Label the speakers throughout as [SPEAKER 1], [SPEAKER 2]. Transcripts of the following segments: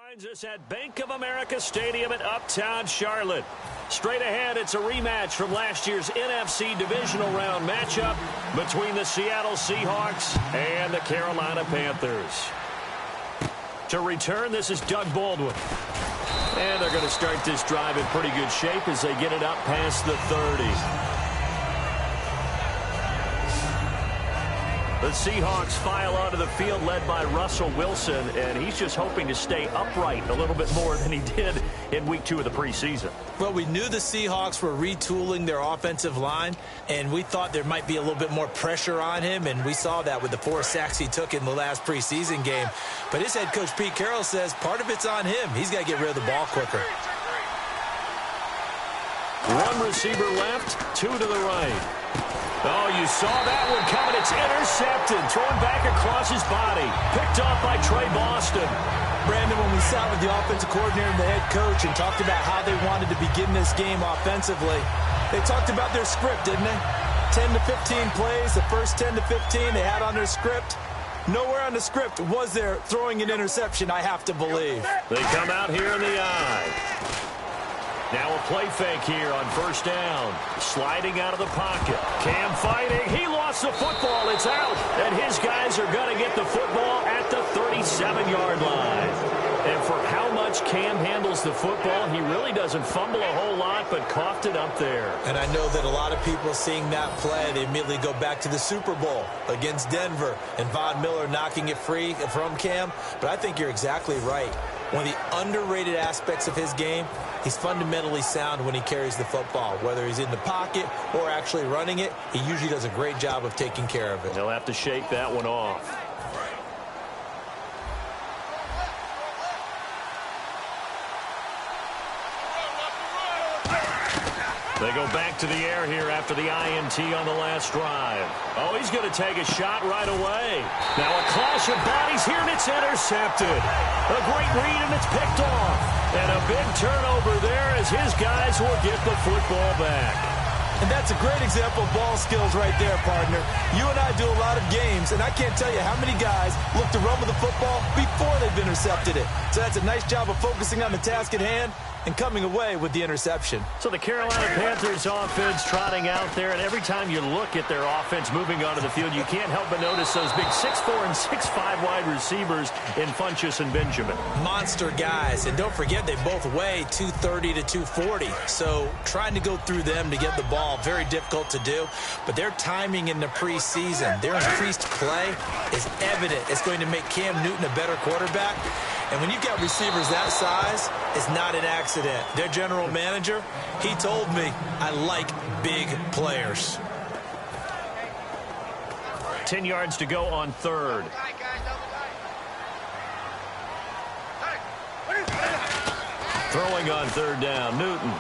[SPEAKER 1] Finds us at Bank of America Stadium in Uptown Charlotte. Straight ahead, it's a rematch from last year's NFC divisional round matchup between the Seattle Seahawks and the Carolina Panthers. To return, this is Doug Baldwin. And they're going to start this drive in pretty good shape as they get it up past the 30. The Seahawks file onto the field led by Russell Wilson, and he's just hoping to stay upright a little bit more than he did in week 2 of the preseason.
[SPEAKER 2] Well, we knew the Seahawks were retooling their offensive line, and we thought there might be a little bit more pressure on him, and we saw that with the 4 sacks he took in the last preseason game. But his head coach, Pete Carroll, says part of it's on him. He's got to get rid of the ball quicker.
[SPEAKER 1] 1 receiver left, 2 to the right. Oh, you saw that one coming. It's intercepted. Thrown back across his body. Picked off by Trey Boston.
[SPEAKER 2] Brandon, when we sat with the offensive coordinator and the head coach and talked about how they wanted to begin this game offensively, they talked about their script, didn't they? 10 to 15 plays, the first 10 to 15 they had on their script. Nowhere on the script was there throwing an interception, I have to believe.
[SPEAKER 1] They come out here in the eye. Now a play fake here on first down. Sliding out of the pocket. Cam fighting. He lost the football. It's out. And his guys are going to get the football at the 37-yard line. And for how much Cam handles the football, he really doesn't fumble a whole lot, but coughed it up there.
[SPEAKER 2] And I know that a lot of people seeing that play, they immediately go back to the Super Bowl against Denver and Von Miller knocking it free from Cam. But I think you're exactly right. One of the underrated aspects of his game, he's fundamentally sound when he carries the football. Whether he's in the pocket or actually running it, he usually does a great job of taking care of it.
[SPEAKER 1] They'll have to shake that one off. They go back to the air here after the INT on the last drive. Oh, he's going to take a shot right away. Now a clash of bodies here, and it's intercepted. A great read, and it's picked off. And a big turnover there as his guys will get the football back.
[SPEAKER 2] And that's a great example of ball skills right there, partner. You and I do a lot of games, and I can't tell you how many guys look to run with the football before they've intercepted it. So that's a nice job of focusing on the task at hand and coming away with the interception.
[SPEAKER 1] So the Carolina Panthers offense trotting out there, and every time you look at their offense moving onto the field, you can't help but notice those big 6'4" and 6'5" wide receivers in Funchess and Benjamin.
[SPEAKER 2] Monster guys, and don't forget they both weigh 230 to 240. So trying to go through them to get the ball, very difficult to do. But their timing in the preseason, their increased play is evident. It's going to make Cam Newton a better quarterback. And when you've got receivers that size, it's not an accident. Their general manager, he told me, I like big players.
[SPEAKER 1] 10 yards to go on third. Throwing on third down, Newton.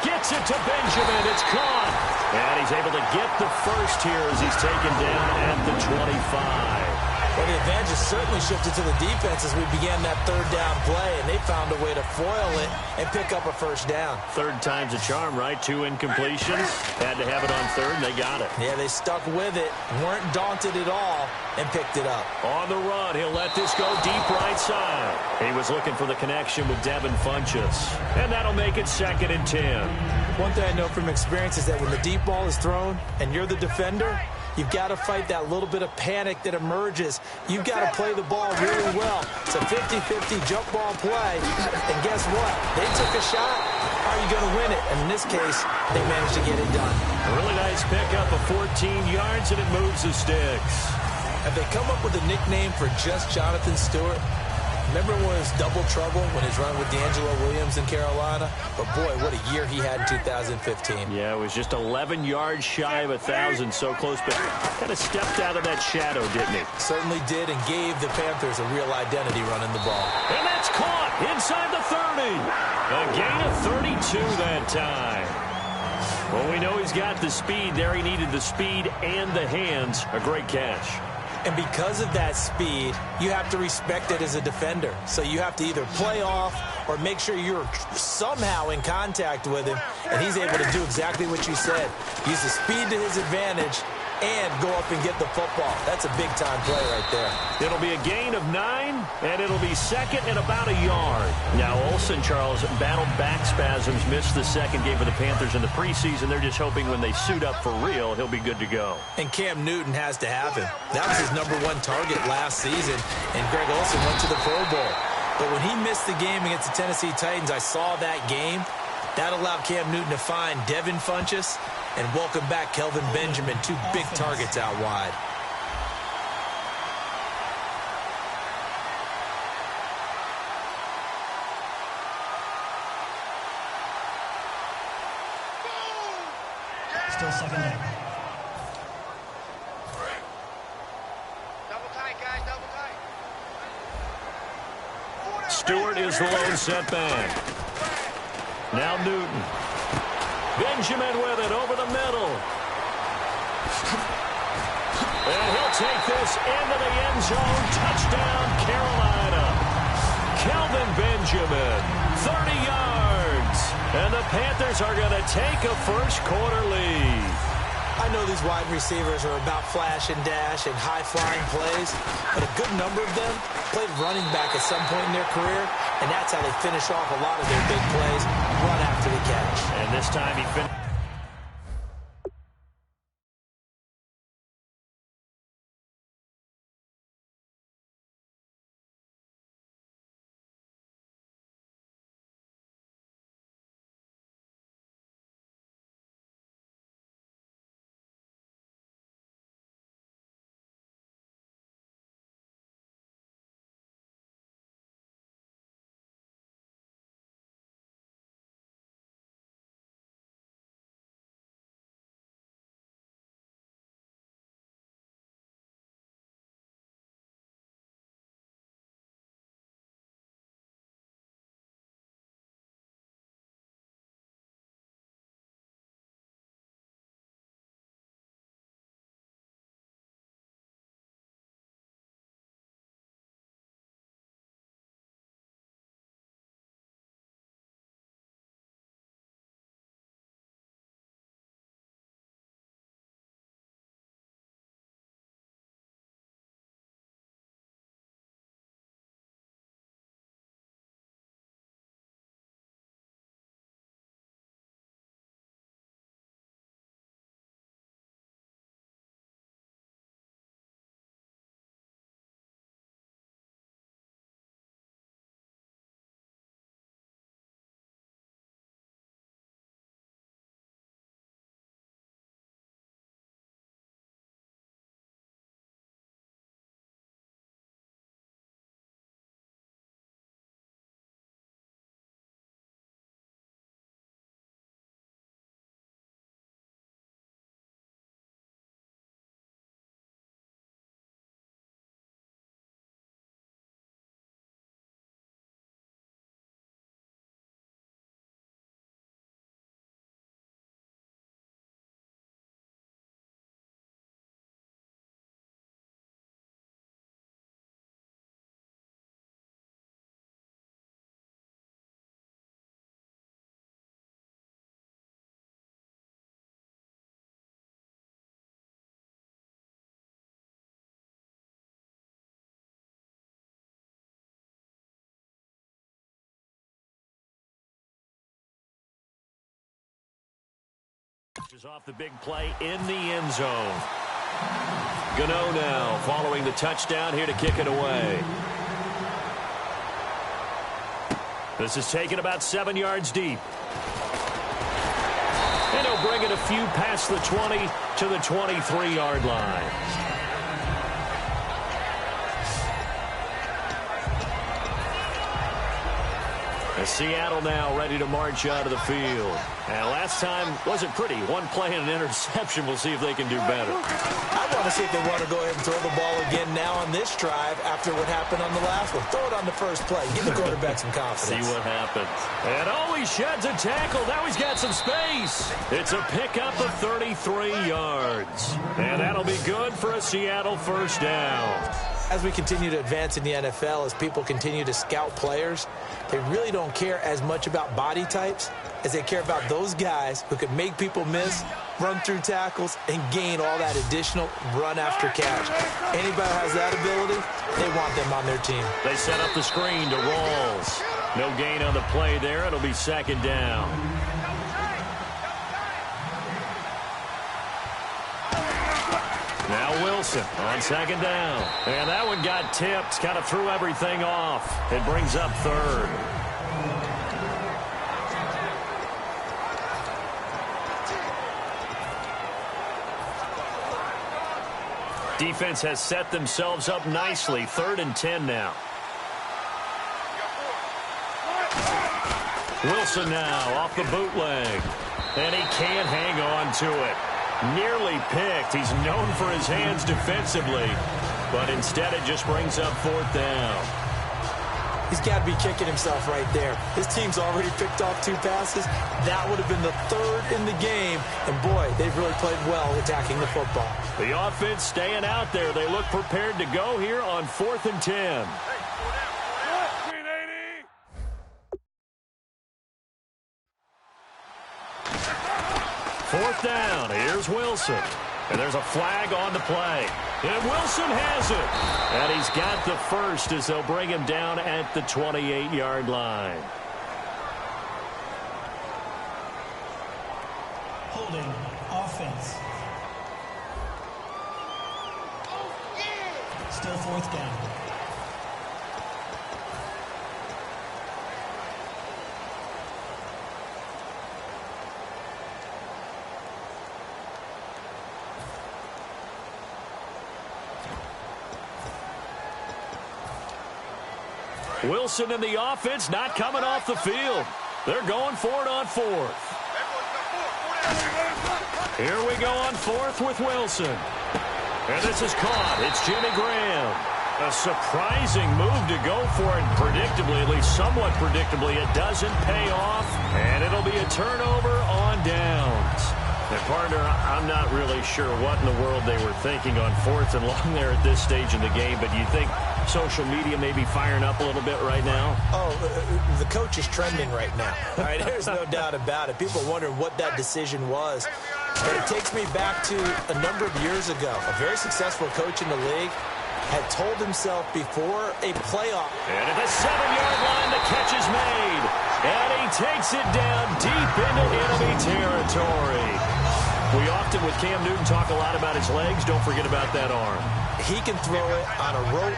[SPEAKER 1] Gets it to Benjamin. It's caught. And he's able to get the first here as he's taken down at the 25.
[SPEAKER 2] Well, the advantage has certainly shifted to the defense as we began that third down play, and they found a way to foil it and pick up a first down.
[SPEAKER 1] Third time's a charm, right? 2 incompletions. Had to have it on third, and they got it.
[SPEAKER 2] Yeah, they stuck with it, weren't daunted at all, and picked it up.
[SPEAKER 1] On the run, he'll let this go deep right side. He was looking for the connection with Devin Funchess, and that'll make it 2nd and 10.
[SPEAKER 2] One thing I know from experience is that when the deep ball is thrown and you're the defender, you've got to fight that little bit of panic that emerges. You've got to play the ball really well. It's a 50-50 jump ball play. And guess what? They took a shot. How are you going to win it? And in this case, they managed to get it done.
[SPEAKER 1] A really nice pickup of 14 yards, and it moves the sticks.
[SPEAKER 2] Have they come up with a nickname for just Jonathan Stewart? Remember when it was double trouble when he was running with D'Angelo Williams in Carolina? But, boy, what a year he had in 2015.
[SPEAKER 1] Yeah, it was just 11 yards shy of 1,000, so close, but kind of stepped out of that shadow, didn't he?
[SPEAKER 2] Certainly did, and gave the Panthers a real identity running the ball.
[SPEAKER 1] And that's caught inside the 30. A gain of 32 that time. Well, we know he's got the speed there. He needed the speed and the hands. A great catch.
[SPEAKER 2] And because of that speed, you have to respect it as a defender. So you have to either play off or make sure you're somehow in contact with him. And he's able to do exactly what you said. Use the speed to his advantage and go up and get the football. That's a big-time play right there.
[SPEAKER 1] It'll be a gain of 9, and it'll be second and about a yard. Now, Olsen, Charles, battled back spasms, missed the second game for the Panthers in the preseason. They're just hoping when they suit up for real, he'll be good to go.
[SPEAKER 2] And Cam Newton has to have him. That was his #1 target last season, and Greg Olsen went to the Pro Bowl. But when he missed the game against the Tennessee Titans, I saw that game. That allowed Cam Newton to find Devin Funchess and welcome back Kelvin Benjamin, 2 big targets out wide.
[SPEAKER 3] Still second down.
[SPEAKER 4] Double tight, guys, double tight.
[SPEAKER 1] Stewart is the lone setback. Now Newton. Benjamin with it over the middle. And he'll take this into the end zone. Touchdown, Carolina. Kelvin Benjamin, 30 yards. And the Panthers are going to take a first-quarter lead.
[SPEAKER 2] I know these wide receivers are about flash and dash and high-flying plays, but a good number of them played running back at some point in their career, and that's how they finish off a lot of their big plays, run after the catch.
[SPEAKER 1] And this time he finished. Is off the big play in the end zone. Gano now following the touchdown here to kick it away. This is taken about 7 yards deep. And he'll bring it a few past the 20 to the 23-yard line. As Seattle now ready to march out of the field. And last time wasn't pretty. One play and an interception. We'll see if they can do better.
[SPEAKER 2] I want to see if they want to go ahead and throw the ball again now on this drive after what happened on the last one. Throw it on the first play. Give the quarterback some confidence.
[SPEAKER 1] See what happens. And he sheds a tackle. Now he's got some space. It's a pickup of 33 yards. And that'll be good for a Seattle first down.
[SPEAKER 2] As we continue to advance in the NFL, as people continue to scout players, they really don't care as much about body types. as they care about those guys who can make people miss, run through tackles, and gain all that additional run after catch. Anybody who has that ability, they want them on their team.
[SPEAKER 1] They set up the screen to Rawls. No gain on the play there. It'll be second down. Now Wilson on second down. And that one got tipped, kind of threw everything off. It brings up third. Defense has set themselves up nicely. 3rd and 10 now. Wilson now off the bootleg. And he can't hang on to it. Nearly picked. He's known for his hands defensively. But instead it just brings up 4th down.
[SPEAKER 2] He's got to be kicking himself right there. His team's already picked off 2 passes. That would have been the 3rd in the game. And, boy, they've really played well attacking the football.
[SPEAKER 1] The offense staying out there. They look prepared to go here on 4th and 10. Fourth down. Here's Wilson. And there's a flag on the play. And Wilson has it. And he's got the first as they'll bring him down at the 28-yard line.
[SPEAKER 3] Holding offense. Still 4th down.
[SPEAKER 1] Wilson and the offense not coming off the field. They're going for it on 4th. Here we go on 4th with Wilson. And this is caught. It's Jimmy Graham. A surprising move to go for it. Predictably, at least somewhat predictably, it doesn't pay off. And it'll be a turnover on downs. And partner, I'm not really sure what in the world they were thinking on 4th and long there at this stage in the game. But you think social media may be firing up a little bit right now?
[SPEAKER 2] Oh, the coach is trending right now. All right, there's no doubt about it. People wondering what that decision was. But it takes me back to a number of years ago. A very successful coach in the league had told himself before a playoff.
[SPEAKER 1] And at the 7-yard line, the catch is made. And he takes it down deep into enemy territory. We often, with Cam Newton, talk a lot about his legs. Don't forget about that arm.
[SPEAKER 2] He can throw it on a rope.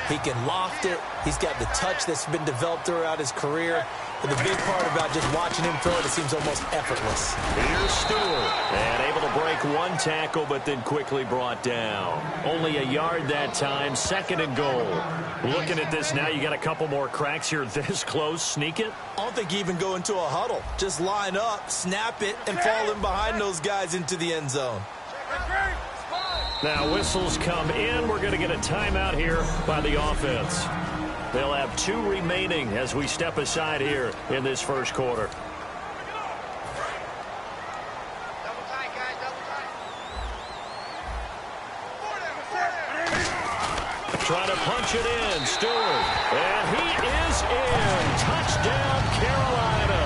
[SPEAKER 2] He can loft it. He's got the touch that's been developed throughout his career. And the big part about just watching him throw it, it seems almost effortless.
[SPEAKER 1] Here's Stewart. And able to break one tackle, but then quickly brought down. Only a yard that time. 2nd and goal. Looking at this now, you got a couple more cracks here this close. Sneak it?
[SPEAKER 2] I don't think you even go into a huddle. Just line up, snap it, and fall in behind those guys into the end zone.
[SPEAKER 1] Now whistles come in. We're going to get a timeout here by the offense. They'll have 2 remaining as we step aside here in this first quarter. Trying to punch it in, Stewart. And he is in. Touchdown, Carolina.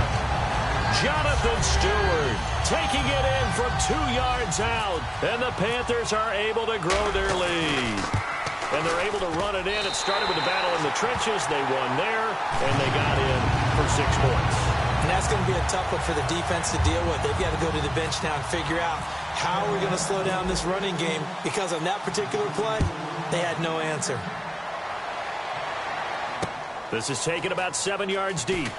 [SPEAKER 1] Jonathan Stewart taking it in from 2 yards out. And the Panthers are able to grow their lead. And they're able to run it in. It started with a battle in the trenches. They won there, and they got in for 6 points.
[SPEAKER 2] And that's going to be a tough one for the defense to deal with. They've got to go to the bench now and figure out how we're going to slow down this running game, because on that particular play, they had no answer.
[SPEAKER 1] This is taken about 7 yards deep.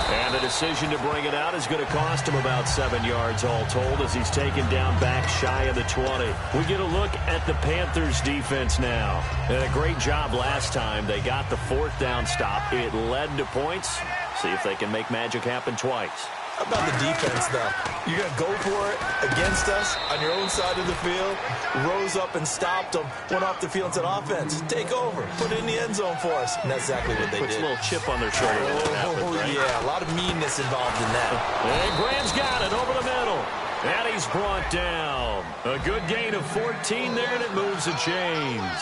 [SPEAKER 1] And the decision to bring it out is going to cost him about 7 yards all told, as he's taken down back shy of the 20. We get a look at the Panthers defense now. And a great job last time. They got the 4th down stop. It led to points. See if they can make magic happen twice.
[SPEAKER 2] How about the defense, though? You're going to go for it against us on your own side of the field. Rose up and stopped them. Went off the field and said, offense, take over. Put it in the end zone for us. And that's exactly what they did.
[SPEAKER 1] Puts a little chip on their shoulder. Right?
[SPEAKER 2] Yeah, a lot of meanness involved in that.
[SPEAKER 1] And Graham's got it over the middle. And he's brought down. A good gain of 14 there, and it moves the chains.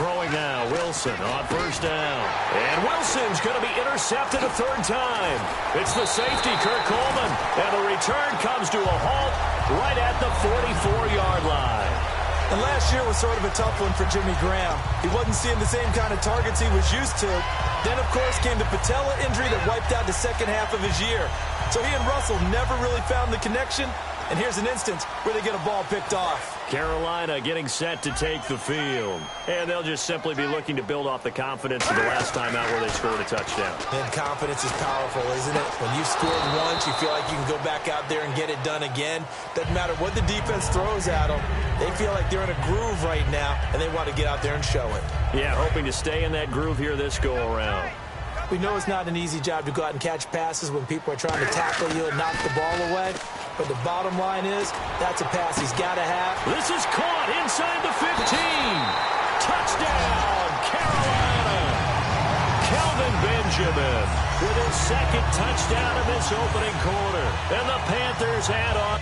[SPEAKER 1] Throwing now, Wilson on first down. And Wilson's going to be intercepted a third time. It's the safety, Kirk Coleman. And the return comes to a halt right at the 44-yard line.
[SPEAKER 2] And last year was sort of a tough one for Jimmy Graham. He wasn't seeing the same kind of targets he was used to. Then, of course, came the patella injury that wiped out the second half of his year. So he and Russell never really found the connection. And here's an instance where they get a ball picked off.
[SPEAKER 1] Carolina getting set to take the field. And they'll just simply be looking to build off the confidence of the last time out where they scored a touchdown.
[SPEAKER 2] And confidence is powerful, isn't it? When you've scored once, you feel like you can go back out there and get it done again. Doesn't matter what the defense throws at them. They feel like they're in a groove right now, and they want to get out there and show it.
[SPEAKER 1] Yeah, hoping to stay in that groove here this go-around.
[SPEAKER 2] We know it's not an easy job to go out and catch passes when people are trying to tackle you and knock the ball away. But the bottom line is, that's a pass he's got to have.
[SPEAKER 1] This is caught inside the 15. Touchdown, Carolina. Kelvin Benjamin with his second touchdown of this opening quarter. And the Panthers add on.